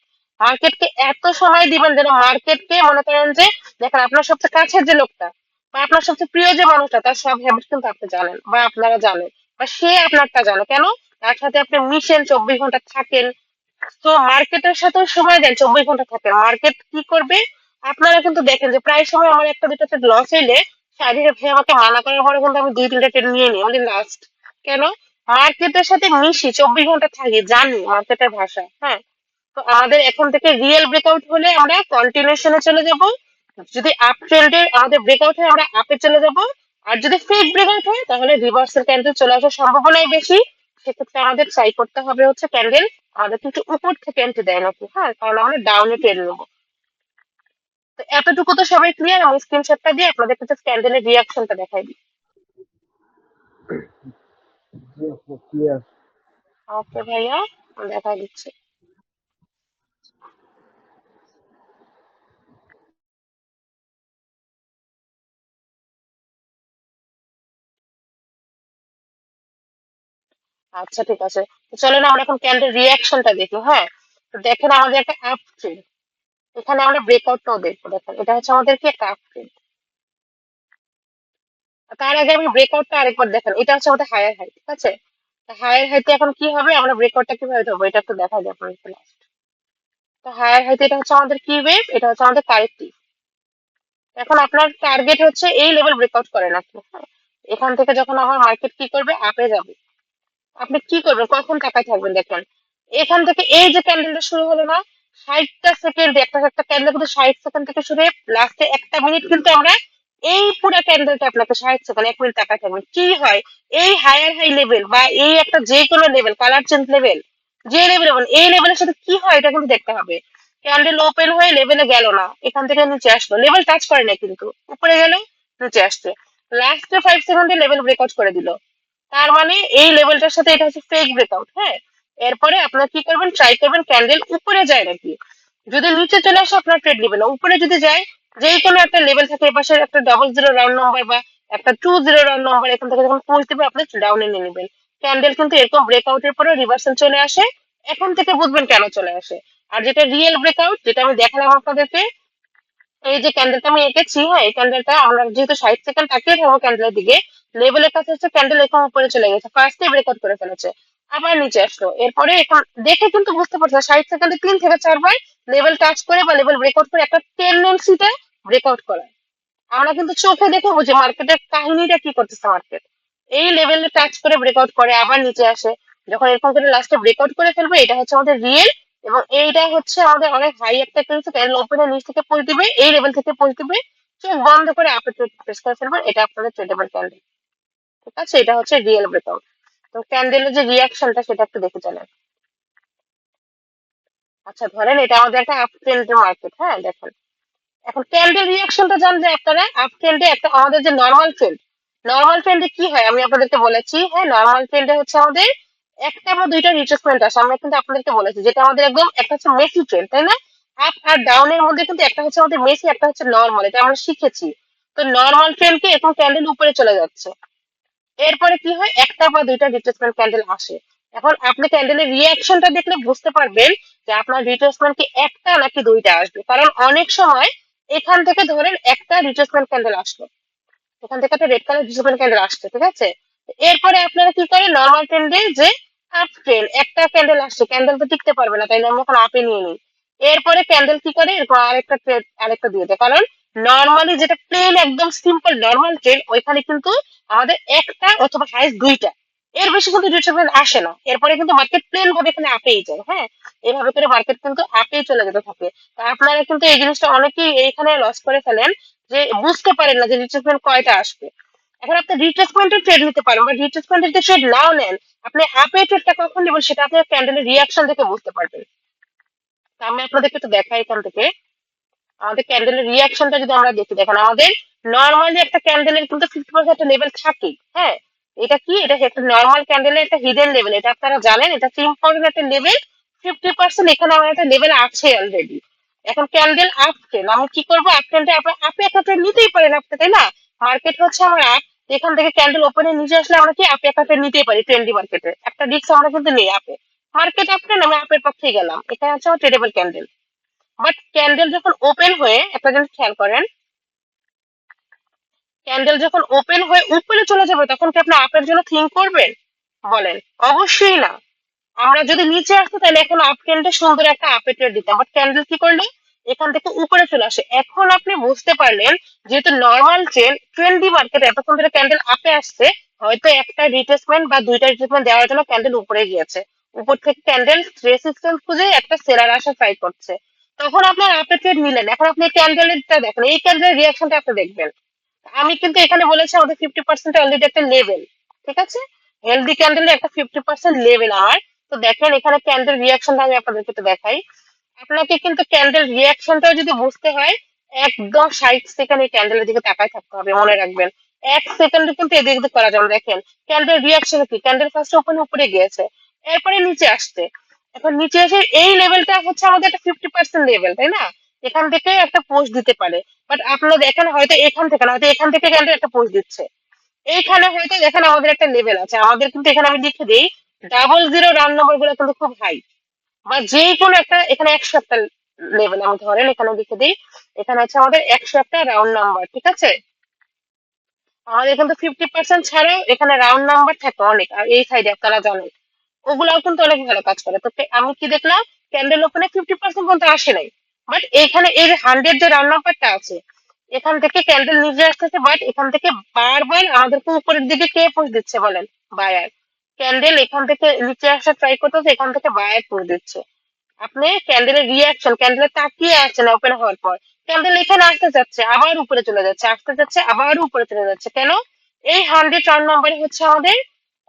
A: মার্কেটকে এত সময় দিবেন যেন মার্কেটকে মনে করেন যে, দেখেন আপনার সবচেয়ে কাছের যে লোকটা বা আপনার সবচেয়ে প্রিয় যে মানুষটা, তার সব হ্যাবিট কিন্তু আপনি জানেন বা আপনারা জানেন, বা সে আপনারটা জানে, কেন? তার সাথে আপনি মিশেন, 24 ঘন্টা থাকেন। তো মার্কেটের সাথে সময় দেন, 24 ঘন্টা থাকেন, মার্কেট কি করবে? আপনারা কিন্তু দেখেন যে প্রায় সময় আমার একটা দুটো লস হইলে শারীরিক ভাই আমাকে মানা করার পরে কিন্তু আমি 2-3টা ট্রেড নিয়ে নিই আমাদের লাস্ট। কেন? মার্কেটের সাথে মিশি, 24 ঘন্টা থাকি, জানি মার্কেটের ভাষা। হ্যাঁ, তো আমাদের এখন থেকে রিয়েল ব্রেকআউট হলে আমরা কন্টিনিউশনে চলে যাব, যদি আপ ট্রেন্ডে আমাদের ব্রেকআউট হয় আমরা আপে চলে যাব, আর যদি ফেক ব্রেকআউট হয় তাহলে রিভার্সাল ক্যান্ডেল চলে আসার সম্ভাবনাই বেশি। সেক্ষেত্রে আমাদের ট্রাই করতে হবে হচ্ছে ক্যান্ডেল আমাদের কিন্তু উপর থেকে এন্ট্রি দেয় নাকি, হ্যাঁ, কারণ আমরা ডাউনে ট্রেড নেবো। তো এতটুকু তো সবাই ক্লিয়ার, আমি স্ক্রিনশটটা দিয়ে আপনাদের কাছে ক্যান্ডেলের রিয়াকশনটা দেখাই দিই।
C: জি আপু ক্লিয়ার।
A: ওকে ভাইয়া, আমি দেখাই দিচ্ছি। আচ্ছা, ঠিক আছে, তো চলেন আমরা এখন ক্যান্ডেল রিয়াকশনটা দেখি। হ্যাঁ, দেখেন আমাদের একটা আপ ট্রেন্ড, এখানে আমরা ব্রেকআউটটাও দেখবো। দেখেন এটা হচ্ছে আমাদের কি একটা আপ ট্রেন্ড। তার আগে আমি ব্রেকআউটটা আরেকবার দেখেন, এটা হচ্ছে আমাদের হায়ার হাই, ঠিক আছে? হায়ার হাইতে এখন কি হবে, আমরা ব্রেকআউটটা কিভাবে ধরবো এটা একটু দেখা যায় আপনাদের লাস্ট। তো হায়ার হাইতে এটা হচ্ছে আমাদের কি ওয়েভ, এটা হচ্ছে আমাদের কারেক্টিভ। এখন আপনার টার্গেট হচ্ছে এই লেভেল ব্রেকআউট করেন আপনি, হ্যাঁ? এখান থেকে যখন আমার মার্কেট কি করবে, আপে যাবে, আপনি কি করবেন, কখন তাকায় থাকবেন? দেখেন এখান থেকে এই যে ক্যান্ডেলটা শুরু হলো না, 60টা সেকেন্ড, একটা একটা ক্যান্ডেল কিন্তু 60 সেকেন্ড থেকে শুরু হয়ে লাস্টে 1 মিনিট, কিন্তু আমরা এই পুরো ক্যান্ডেলটা আপনাকে 60 সেকেন্ড 1 মিনিট তাকায় থাকবেন, কি হয় এই হায়ার হাই লেভেল বা এই একটা যে কোনো লেভেল, কালার চেঞ্জ লেভেল, যে লেভেল বলেন, এই লেভেলের সাথে কি হয় এটা কিন্তু দেখতে হবে। ক্যান্ডেল ওপেন হয়ে লেভেলে গেল না, এখান থেকে নিচে আসলো, লেভেল টাচ করে না কিন্তু উপরে গেল, নিচে আসছে, লাস্টে 5 সেকেন্ডে লেভেল ব্রেকআউট করে দিল। তার মানে এই লেভেলটার সাথে এটা হচ্ছে ফেক ব্রেকআউট, হ্যাঁ? এরপরে আপনার কি করবেন, ট্রাই করবেন ক্যান্ডেল উপরে যায় নাকি। যদি নিচে চলে আসে আপনার ট্রেড নেবেন না, উপরে যদি যায়, যে কোনো একটা লেভেল থাকে, এপাশে একটা 00 রাউন্ড নাম্বার বা একটা 20 রাউন্ড নাম্বার, এখান থেকে যখন পৌঁছে দেবে আপনি ডাউনে নিয়ে নেবেন। ক্যান্ডেল কিন্তু এরকম ব্রেকআউটের পরে রিভার্সাল চলে আসে, এখন থেকে বুঝবেন কেন চলে আসে। আর যেটা রিয়েল ব্রেকআউট, যেটা আমি দেখালাম আপনাদেরকে, এই যে ক্যান্ডেলটা আমি এঁকেছি, হ্যাঁ, এই ক্যান্ডেলটা আমরা যেহেতু 60 সেকেন্ড তাকিয়ে থাকবো ক্যান্ডেলের দিকে, লেভেলের কাছে হচ্ছে ক্যান্ডেল এখন উপরে চলে গেছে, ফার্স্টে ব্রেকআউট করে ফেলেছে, আবার নিচে আসলো। এরপরে এখন দেখে কিন্তু বুঝতে পারছে 60 সেকেন্ডে 3 থেকে 4 বার লেভেল টাচ করে বা লেভেল ব্রেকআউট করে একটা টেন্ডেন্সিতে ব্রেকআউট করা। আমরা কিন্তু চোখে দেখে বুঝি মার্কেটের কাহিনীটা কি করতেছে মার্কেট। এই লেভেলে টাচ করে ব্রেকআউট করে আবার নিচে আসে, যখন এরকম করে লাস্টে ব্রেকআউট করে ফেলবে, এটা হচ্ছে আমাদের রিয়েল। এবং এইটা হচ্ছে আমাদের অনেক হাই একটা কিন্তু ক্যান্ডেল ওপেনের নিচ থেকে পড়ে দিবে, এই লেভেল থেকে পড়ে দিবে, চোখ বন্ধ করে আপে প্রেস করে ফেলবেন, এটা আপনাদের ট্রেডেবল ক্যান্ডেল, ঠিক আছে? এটা হচ্ছে রিয়েল ব্রেকআউট। তো ক্যান্ডেলের যে রিয়াকশনটা সেটা একটু দেখে চলেন। আচ্ছা ধরেন এটা আমাদের একটা আপ ট্রেন্ডের মার্কেট, হ্যাঁ, দেখেন এখন ক্যান্ডেল রিয়াকশনটা জানলে আপনারা, আপ ট্রেন্ডে একটা আমাদের যে নর্মাল ট্রেন্ড, নর্মাল ট্রেন্ডে কি হয় আমি আপনাদেরকে বলেছি, হ্যাঁ, নর্মাল ট্রেন্ডে হচ্ছে আমাদের একটা বা দুইটা রিট্রেসমেন্ট আসে, আমরা কিন্তু আপনাদেরকে বলেছি, যেটা আমাদের একদম একটা হচ্ছে মেসি ট্রেন্ড, তাই না? আপ আর ডাউনের মধ্যে কিন্তু একটা হচ্ছে আমাদের মেসি, একটা হচ্ছে নর্মাল, এটা আমরা শিখেছি। তো নর্মাল ট্রেন্ডকে এখন ক্যান্ডেল উপরে চলে যাচ্ছে, এরপরে কি হয়, একটা বা দুইটা রিট্রেসমেন্ট ক্যান্ডেল আসে। এখন আপনি ক্যান্ডেলের রিয়াকশনটা দেখলে বুঝতে পারবেন যে আপনার রিট্রেসমেন্ট কি একটা নাকি দুইটা আসবে, কারণ অনেক সময় এখান থেকে ধরেন একটা রিট্রেসমেন্ট ক্যান্ডেল আসলো, এখান থেকে একটা রেড কালার রিট্রেসমেন্ট ক্যান্ডেল আসছে, ঠিক আছে? এরপরে আপনারা কি করেন, নর্মাল ট্রেন্ডে যে আপ ট্রেন্ড একটা ক্যান্ডেল আসছে, ক্যান্ডেল তো টিকতে পারবে না, তাই না? আমরা এখন আপে নিয়ে নিই। এরপরে ক্যান্ডেল কি করে, এরপর আরেকটা ট্রেড আরেকটা দিয়ে দেয়, কারণ নর্মালি যেটা প্লেন একদম সিম্পল নর্মাল ট্রেন্ড, ওইখানে কিন্তু আমাদের একটা অথবা হাইস্ট দুইটা, এর বেশি কিন্তু রিট্রেসমেন্ট আসে না। এরপরে কিন্তু মার্কেট প্লেন ভাবে এখানে আপেই যায়, হ্যাঁ, এইভাবে করে মার্কেট কিন্তু আপেই চলে যেতে থাকে। তো আপনারা কিন্তু এই জিনিসটা অনেকেই এইখানে লস করে ফেলেন, যে বুঝতে পারেন না যে রিট্রেসমেন্ট কয়টা আসবে। এখন আপনি রিট্রেসমেন্টের ট্রেড নিতে পারেন, বা রিট্রেসমেন্টের যে ট্রেড নাও নেন, আপনি আপে ট্রেডটা কখন নেবেন সেটা আপনি ক্যান্ডেলের রিয়াকশন দেখে বুঝতে পারবেন। তো আমি আপনাদেরকে একটু দেখাই এখান থেকে আমাদের ক্যান্ডেলের রিয়াকশনটা যদি আমরা দেখি, দেখেন আমাদের নর্মালি একটা ক্যান্ডেলের কিন্তু 50% একটা লেভেল থাকে, হ্যাঁ। এটা কি, এটা একটা নর্মাল ক্যান্ডেলের একটা হিডেন লেভেল, এটা আপনারা জানেন, এটা ইম্পর্টেন্ট একটা লেভেল। 50% এখানে আমার একটা লেভেল আছে অলরেডি। এখন ক্যান্ডেল আপ ট্রেন্ড, আমি কি করবো, আপ ট্রেন্ডে আপনার আপে একটা ট্রেন্ড নিতেই পারেন আপনি, তাই না? মার্কেট হচ্ছে আমার আপ, এখান থেকে ক্যান্ডেল ওপেনে নিচে আসলে আমরা কি আপে একটা ট্রেন্ড নিতেই পারি, ট্রেন্ডি মার্কেটে একটা রিস্ক আমরা কিন্তু নেই আপে। মার্কেট আপ ট্রেন্ড, আমি আপের পক্ষে গেলাম, এখানে হচ্ছে আমার ট্রেডেবল ক্যান্ডেল। বাট ক্যান্ডেল যখন ওপেন হয়ে, একটা জিনিস খেয়াল করেন, ক্যান্ডেল যখন ওপেন হয়ে উপরে চলে যাবে, তখন কি আপনি আপের জন্য থিঙ্ক করবেন? বলেন, অবশ্যই না। আমরা যদি নিচে আসতো তাহলে এখন আপ ট্রেন্ডে সুন্দর একটা আপে ট্রেড দিতাম, বাট ক্যান্ডেল কি করলো, এখান থেকে উপরে চলে আসে। এখন আপনি বুঝতে পারলেন, যেহেতু নর্মাল ট্রেন্ড ট্রেন্ডি মার্কেটে এতক্ষণ ধরে ক্যান্ডেল আপে আসছে, হয়তো একটা রিট্রেসমেন্ট বা দুইটা রিট্রেসমেন্ট দেওয়ার জন্য ক্যান্ডেল উপরে গিয়েছে, উপর থেকে ক্যান্ডেল রেসিস্টেন্স খুঁজে একটা সেলার আসা ট্রাই করছে, তখন আপনার আপে ট্রেড নিলেন। এখন আপনি ক্যান্ডেলটা দেখেন, এই ক্যান্ডেলের রিয়াকশনটা আপনি দেখবেন। আমি কিন্তু এখানে বলেছি আমাদের 50% অলরেডি একটা লেভেল, ঠিক আছে? হেলদি ক্যান্ডেলের একটা 50% লেভেল আমার। তো দেখেন এখানে ক্যান্ডেল রিয়াকশনটা আমি আপনাদেরকে একটু দেখাই। আপনাকে কিন্তু ক্যান্ডেল রিয়াকশনটাও যদি বুঝতে হয়, একদম 60 সেকেন্ড এই ক্যান্ডেলের দিকে তাকায় থাকতে হবে, মনে রাখবেন। 1 সেকেন্ডে কিন্তু এদিক ওদিক করা যাবে না। দেখেন ক্যান্ডেল রিয়াকশন কি, ক্যান্ডেল ফার্স্ট ওপেন উপরে গিয়েছে, এরপরে নিচে আসছে। এখন নিচে এসে এই লেভেলটা হচ্ছে আমাদের একটা 50% লেভেল, তাই না? এখান থেকে একটা পোস্ট দিতে পারে। বাট আপনারা দেখেন হয়তো এখান থেকে না, হয়তো এখান থেকে ক্যান্ডেল একটা পোস্ট দিচ্ছে, এইখানে হয়তো দেখেন আমাদের একটা লেভেল আছে, আমাদের কিন্তু এখানে আমি লিখে দিই 00 রান নম্বর গুলো কিন্তু খুব হাই, বা যে কোনো একটা, এখানে 100 একটা লেভেল আমি ধরেন এখানে লিখে দিই, এখানে আছে আমাদের 100 একটা রাউন্ড নাম্বার, ঠিক আছে? আমাদের কিন্তু 50% ছাড়াও এখানে রাউন্ড নাম্বার থাকে অনেক, আর এই সাইডে আপনারা জানেন ওগুলাও কিন্তু অনেক ভালো কাজ করে। তো আমি কি দেখলাম, ক্যান্ডেল ওপেনে 50% পর্যন্ত আসে নাই, বাট এইখানে এই যে 100 যে রাউন্ড নাম্বারটা আছে, এখান থেকে ক্যান্ডেল নিচে আসতেছে, বাট এখান থেকে বারবার আমাদেরকে উপরের দিকে কে পুশ দিচ্ছে বলেন? বায়ার। ক্যান্ডেল এখান থেকে নিচে আসা ট্রাই করতেছে, এখান থেকে বায়ার পুশ দিচ্ছে। আপনি ক্যান্ডেলের রিয়াকশন, ক্যান্ডেলে তাকিয়ে আছেন ওপেন হওয়ার পর, ক্যান্ডেল এখানে আসতে যাচ্ছে আবার উপরে চলে যাচ্ছে, আসতে যাচ্ছে আবার উপরে চলে যাচ্ছে, কেন? এই 100 রাউন্ড নাম্বারে হচ্ছে আমাদের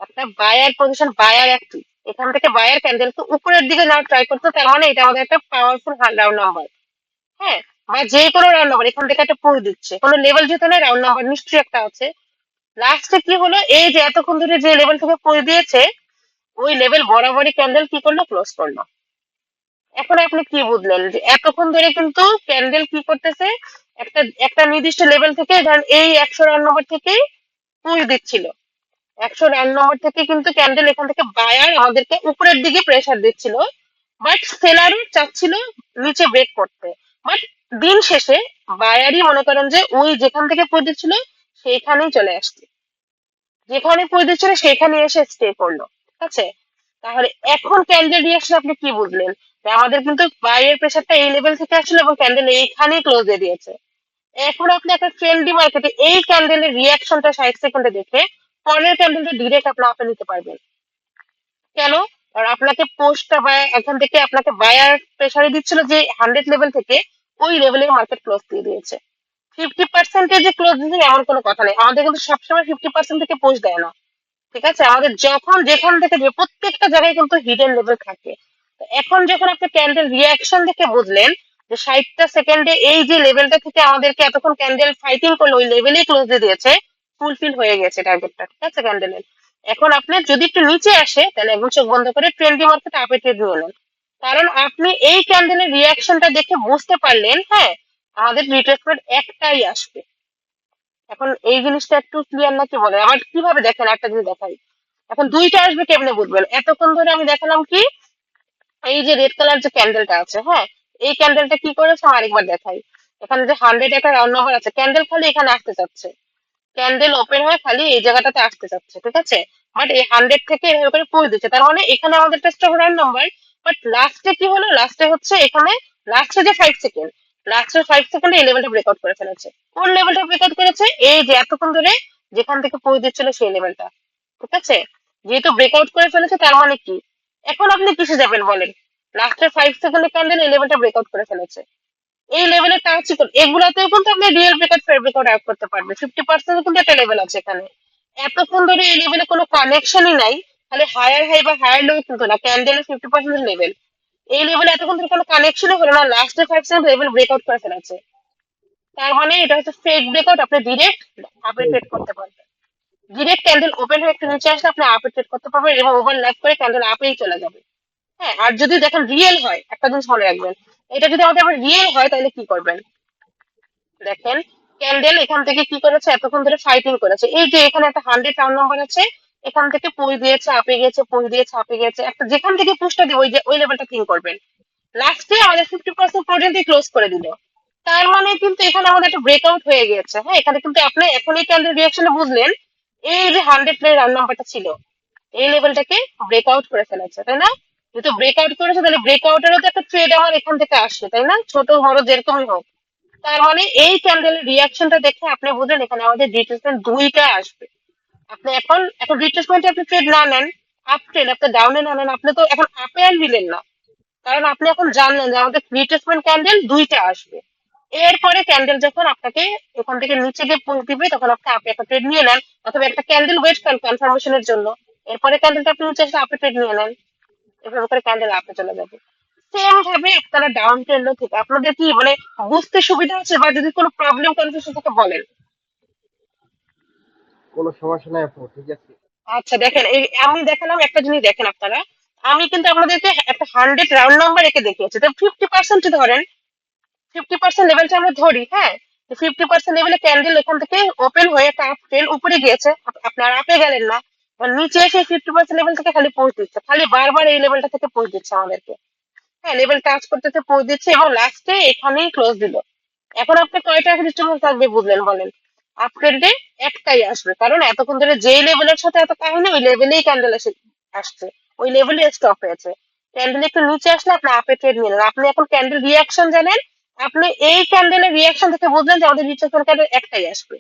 A: একটা বায়ার পজিশন, বায়ার অ্যাক্টিভ। এখান থেকে বায়ার ক্যান্ডেলকে উপরের দিকে নেওয়ার ট্রাই করতো, তার মানে এটা আমাদের একটা পাওয়ারফুল রাউন্ড নাম্বার। হ্যাঁ, বা যে কোনো রাউন্ড নাম্বার এখান থেকে একটা পুশ দিচ্ছে, কোনো লেভেল যেতে না, রাউন্ড নাম্বার নিশ্চয়ই একটা আছে। লাস্টে কি হলো, এই যে এতক্ষণ ধরে যে লেভেল থেকে পুশ দিয়েছে, ওই লেভেল বরাবরই ক্যান্ডেল কি করলো, ক্লোজ করলো। এখন আপনি কি বুঝলেন, যে এতক্ষণ ধরে কিন্তু ক্যান্ডেল কি করতেছে, একটা একটা নির্দিষ্ট লেভেল থেকে, ধরেন এই 100 নম্বর থেকে পুশ দিচ্ছিল, 100 নম্বর থেকে কিন্তু ক্যান্ডেল এখান থেকে বায়ার আমাদেরকে উপরের দিকে প্রেসার দিচ্ছিল, বাট সেলারও চাচ্ছিল নিচে ব্রেক করতে। বাট দিন শেষে বায়ারই মনে করেন যে ওই যেখান থেকে পুশ দিচ্ছিল সেইখানেই চলে আসছে, যেখানে পুশ দিচ্ছিল সেখানে এসে স্টে করলো, ঠিক আছে? তাহলে এখন ক্যান্ডেল রিয়াকশন আপনি কি বুঝলেন, যে আমাদের কিন্তু বাইরের প্রেসারটা এই লেভেল থেকে আসলো এবং ক্যান্ডেল এইখানেই ক্লোজ দিয়ে দিয়েছে। এখন আপনি একটা ট্রেন্ডি মার্কেটে এই ক্যান্ডেলের রিয়াকশনটা 60 সেকেন্ডে দেখে পরের ক্যান্ডেলটা ডিরেক্ট আপনি আপে নিতে পারবেন। কেন? কারণ আপনাকে পোস্টটা বা এখান থেকে আপনাকে বায়ার প্রেসারে দিচ্ছিল যে 100 লেভেল থেকে, ওই লেভেলে মার্কেট ক্লোজ দিয়ে দিয়েছে। 50% যে ক্লোজ দিচ্ছে এমন কোনো কথা নেই, আমাদের কিন্তু সবসময় 50% থেকে পোস্ট দেয় না, ঠিক আছে? আমাদের যখন যেখান থেকে যে প্রত্যেকটা জায়গায় কিন্তু হিডেন লেভেল থাকে। তো এখন যখন আপনি ক্যান্ডেল রিয়াকশন দেখে বুঝলেন যে 60টা সেকেন্ডে এই যে লেভেলটা থেকে আমাদেরকে এতক্ষণ ক্যান্ডেল ফাইটিং করলো ওই লেভেলেই ক্লোজ দিয়ে দিয়েছে, ফুলফিল হয়ে গেছে টার্গেটটা, ঠিক আছে ক্যান্ডেলের। এখন আপনি যদি একটু নিচে আসে তাহলে একদম চোখ বন্ধ করে ট্রেন্ডি মার্কেট আপে ট্রেড নিয়ে নেন, কারণ আপনি এই ক্যান্ডেলের রিয়াকশনটা দেখে বুঝতে পারলেন, হ্যাঁ আমাদের রিট্রেসমেন্ট একটাই আসবে। এখন এই জিনিসটা একটু ক্লিয়ার না, কি বলে আবার কিভাবে দেখেন একটা জিনিস দেখাই। এখন দুইটা আসবে কেমনে বুঝবেন, এতক্ষণ ধরে আমি দেখালাম কি, এই যে রেড কালার যে ক্যান্ডেলটা আছে, হ্যাঁ এই ক্যান্ডেলটা কি করেছে আমি আরেকবার দেখাই। এখানে যে 100 একটা রাউন্ড নাম্বার আছে, ক্যান্ডেল খালি এখানে আসতে চাচ্ছে, ক্যান্ডেল ওপেন হয়ে খালি এই জায়গাটাতে আসতে চাচ্ছে, ঠিক আছে? বাট এই 100 থেকে এভাবে করে পুশ দিচ্ছে, তার মানে এখানে আমাদের একটা স্টপ রাউন্ড নাম্বার। বাট লাস্টে কি হলো, লাস্টে হচ্ছে এখানে লাস্টে যে 5 সেকেন্ড, লাস্টের 5 সেকেন্ডে এই লেভেলটা ব্রেকআউট করে ফেলেছে। কোন লেভেলটা ব্রেকআউট করেছে? এই যে এতক্ষণ ধরে যেখান থেকে পুশ দিচ্ছিল সেই লেভেলটা, ঠিক আছে? যেহেতু ব্রেকআউট করে ফেলেছে তার মানে কি, এখন আপনি কিসে যাবেন বলেন? লাস্টের 5 সেকেন্ডে ক্যান্ডেল এই লেভেলটা ব্রেকআউট করে ফেলেছে, এই লেভেলের টাচ চিকন এগুলাতেও কিন্তু আপনি real breakout fair breakout out করতে পারবেন। 50% কিন্তু একটা লেভেল আছে এখানে, এতক্ষণ ধরে এই লেভেলে কোনো কানেকশনই নাই, খালি হায়ার হাই বা হায়ার লো কিন্তু না, ক্যান্ডেলের 50% লেভেল, এই লেভেলে এতক্ষণ ধরে কোনো কানেকশনই হলো না, লাস্টের 5 সেকেন্ড লেভেল ব্রেকআউট করে ফেলেছে। তার মানে এটা হচ্ছে ফেক ব্রেকআউট, আপনি ডিরেক্ট আপে ট্রেড করতে পারবেন। ডিরেক্ট ক্যান্ডেল ওপেন হয়ে একটু নিচে আসলে আপনি আপে ট্রেড করতে পারবেন এবং ওভারল্যাপ করে ক্যান্ডেল আপেই চলে যাবে। হ্যাঁ, আর যদি দেখেন রিয়েল হয়, একটা জিনিস মনে রাখবেন, এটা যদি আমাদের আবার রিয়েল হয় তাহলে কি করবেন? দেখেন ক্যান্ডেল এখান থেকে কি করেছে, এতক্ষণ ধরে ফাইটিং করেছে, এই যে এখানে একটা 100 রাউন্ড নাম্বার আছে, এখান থেকে পুশ দিয়েছে আপে গেছে, পুশ দিয়েছে আপে গেছে, একটা যেখান থেকে পুশটা দিব ওই যে ওই লেভেলটা থিঙ্ক করবেন, লাস্টে আমাদের 50% পর্যন্ত ক্লোজ করে দিল। তার মানে কিন্তু এখানে আমাদের একটা ব্রেকআউট হয়ে গেছে। হ্যাঁ, এখানে কিন্তু আপনি এখন এই ক্যান্ডেল রিয়াকশনে বুঝলেন এই যে 100 রাউন্ড নাম্বারটা ছিল এই লেভেলটাকে ব্রেকআউট করে ফেলেছে, তাই না? যেহেতু ব্রেকআউট করেছে তাহলে ব্রেকআউটেরও তো একটা ট্রেড আমার এখান থেকে আসছে, তাই না? ছোট বড় যেরকমই হোক। তার মানে এই ক্যান্ডেলের রিয়াকশনটা দেখে আপনি বুঝলেন এখানে আমাদের রিট্রেসমেন্ট দুইটা আসবে। আপনি এখন এখন রিট্রেসমেন্টে আপনি ট্রেড না নেন, আপ ট্রেড আপনি ডাউনে না নেন, আপনি তো এখন আপে আর নিলেন না, কারণ আপনি এখন জানলেন যে আমাদের রিট্রেসমেন্ট ক্যান্ডেল দুইটা আসবে। এরপরে ক্যান্ডেল যখন আপনাকে ওখান থেকে নিচে গিয়ে পুশ দিবে তখন আপনি আপে একটা ট্রেড নিয়ে নেন, অথবা একটা ক্যান্ডেল ওয়েট করেন কনফার্মেশনের জন্য, এরপরে ক্যান্ডেলটা আপনি নিচে আসলে আপে ট্রেড নিয়ে নেন, এভাবে করে ক্যান্ডেল আপে চলে যাবে। সেম ভাবে আপনারা ডাউন ট্রেন্ডও থেকে আপনাদের কি মানে বুঝতে সুবিধা হচ্ছে, বা যদি কোনো প্রবলেম কনফিউশন থাকে বলেন।
C: কোনো সমস্যা নাই আপু, ঠিক আছে।
A: আচ্ছা দেখেন, এই আমি দেখালাম একটা জিনিস, দেখেন আপনারা, আমি কিন্তু আপনাদেরকে একটা 100 রাউন্ড নাম্বার এঁকে দেখিয়েছি, তো 50% ধরেন, 50% লেভেলটা আমরা ধরি, হ্যাঁ 50% লেভেলে ক্যান্ডেল এখান থেকে ওপেন হয়ে একটা আপ ট্রেন্ড উপরে গিয়েছে, আপনার আপে গেলেন না, আর নিচে এসে 50% লেভেল থেকে খালি পোস্ট দিচ্ছে, খালি বারবার এই লেভেলটা থেকে পোস্ট দিচ্ছে আমাদেরকে। হ্যাঁ লেভেল টাচ করতেছে পুশ দিচ্ছে এবং লাস্টে এখানেই ক্লোজ দিল। এখন আপনি কয়টা রেজিস্ট্যান্স থাকবে বুঝলেন বলেন? আপট্রেন্ডে একটাই আসবে, কারণ এতক্ষণ ধরে যেই লেভেলের সাথে এত কাহিনী ওই লেভেলেই ক্যান্ডেল এসে আসছে, ওই লেভেলে স্টপ হয়েছে। ক্যান্ডেল একটু নিচে আসলে আপনি আপে ট্রেড নিলেন। আপনি এখন ক্যান্ডেল রিয়াকশন জানেন, আপনি এই ক্যান্ডেলের রিয়াকশন থেকে বুঝলেন যে আমাদের রিট্রেসমেন্ট ক্যান্ডেল একটাই আসবে।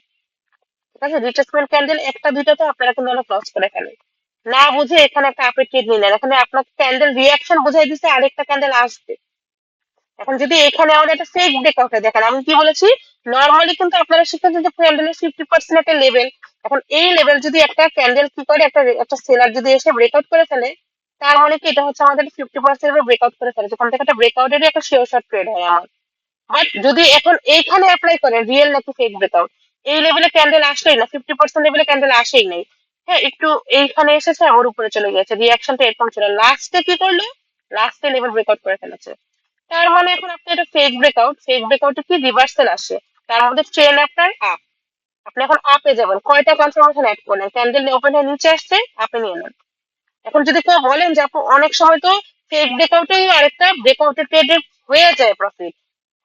A: ঠিক আছে, রিট্রেসমেন্ট ক্যান্ডেল একটা দুইটা তো আপনারা কিন্তু অনেক লস করে ফেলেন। না বুঝে এখানে একটা আপে ট্রেড নিলেন, এখানে আপনাকে ক্যান্ডেল রিয়াকশন বুঝাই দিচ্ছে আরেকটা ক্যান্ডেল আসবে। এখন যদি এখানে আমাদের একটা ফেক ব্রেকআউট হয়, দেখেন আমি কি বলেছি, নর্মালি কিন্তু আপনারা শিখেছেন যে ক্যান্ডেলের 50% একটা লেভেল। এখন এই লেভেল যদি একটা ক্যান্ডেল কি করে, একটা একটা সেলার যদি এসে ব্রেকআউট করে ফেলে, তার মানে কি এটা হচ্ছে আমাদের 50% ব্রেকআউট করে ফেলে, যেখান থেকে একটা ব্রেকআউটেরই একটা শিওর শর্ট ট্রেড হয় আমার। বাট যদি এখন এইখানে অ্যাপ্লাই করেন রিয়েল নাকি ফেক ব্রেকআউট, এই লেভেলে ক্যান্ডেল আসলেই না, 50% লেভেলে ক্যান্ডেল আসেই নাই। হ্যাঁ একটু এইখানে এসেছে আমার উপরে চলে গেছে, রিয়াকশনটা এরকম ছিল, লাস্টে কি করলো, লাস্টে লেভেল ব্রেকআউট করে ফেলেছে। তার মানে এখন আপনি এটা ফেক ব্রেকআউট, ফেক ব্রেকআউটে কি রিভার্সাল আসে, তার মধ্যে ট্রেন আপনার আপ, আপনি এখন আপে যাবেন। কয়টা কনফার্মেশন অ্যাড করলেন, ক্যান্ডেল ওপেন হয়ে নিচে আসছে, আপে নিয়ে নেন। এখন যদি কেউ বলেন যে আপু অনেক সময় তো ফেক ব্রেকআউটে আরেকটা ব্রেকআউটের ট্রেডে হয়ে যায় প্রফিট,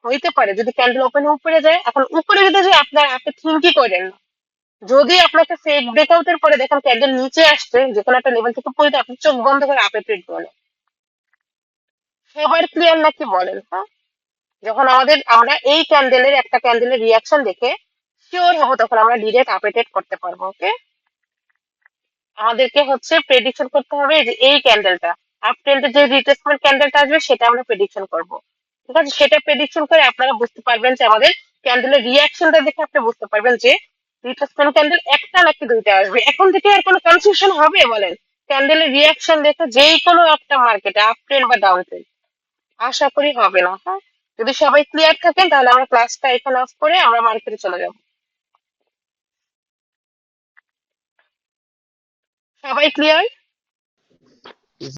A: হইতে পারে যদি ক্যান্ডেল ওপেন উপরে যায়। এখন উপরে যদি যায় আপনার আপনি থিঙ্কই করেন না। যদি আপনাকে ফেক ব্রেকআউটের পরে দেখেন ক্যান্ডেল নিচে আসছে যে কোনো একটা লেভেল থেকে পড়ে, আপনি চোখ বন্ধ করে আপে ট্রেড করেন। সবার ক্লিয়ার নাকি বলেন? হ্যাঁ, যখন আমরা এই ক্যান্ডেলের একটা ক্যান্ডেলের রিয়াকশন দেখে শিওর হবো তখন আমরা ডিরেক্ট আপডেট করতে পারবো। ওকে, আমাদেরকে হচ্ছে প্রেডিকশন করতে হবে যে এই ক্যান্ডেলটা আপ ট্রেন্ডে যে রিট্রেসমেন্ট ক্যান্ডেলটা আসবে সেটা আমরা প্রেডিকশন করব। ঠিক আছে, সেটা প্রেডিকশন করে আপনারা বুঝতে পারবেন যে আমাদের ক্যান্ডেলের রিয়াকশনটা দেখে আপনি বুঝতে পারবেন যে রিট্রেসমেন্ট ক্যান্ডেল একটা নাকি দুইটা আসবে। এখন থেকে আর কোনো কনফিউশন হবে বলেন? ক্যান্ডেলের রিয়াকশন দেখে যেই কোনো একটা মার্কেটে আপ ট্রেন্ড বা ডাউন ট্রেন্ড আশা করি হবে না। হ্যাঁ, যদি সবাই ক্লিয়ার থাকেন তাহলে আমরা ক্লাসটা এখানে অফ করে আমরা মার্কেটে চলে যাব। সবাই ক্লিয়ার?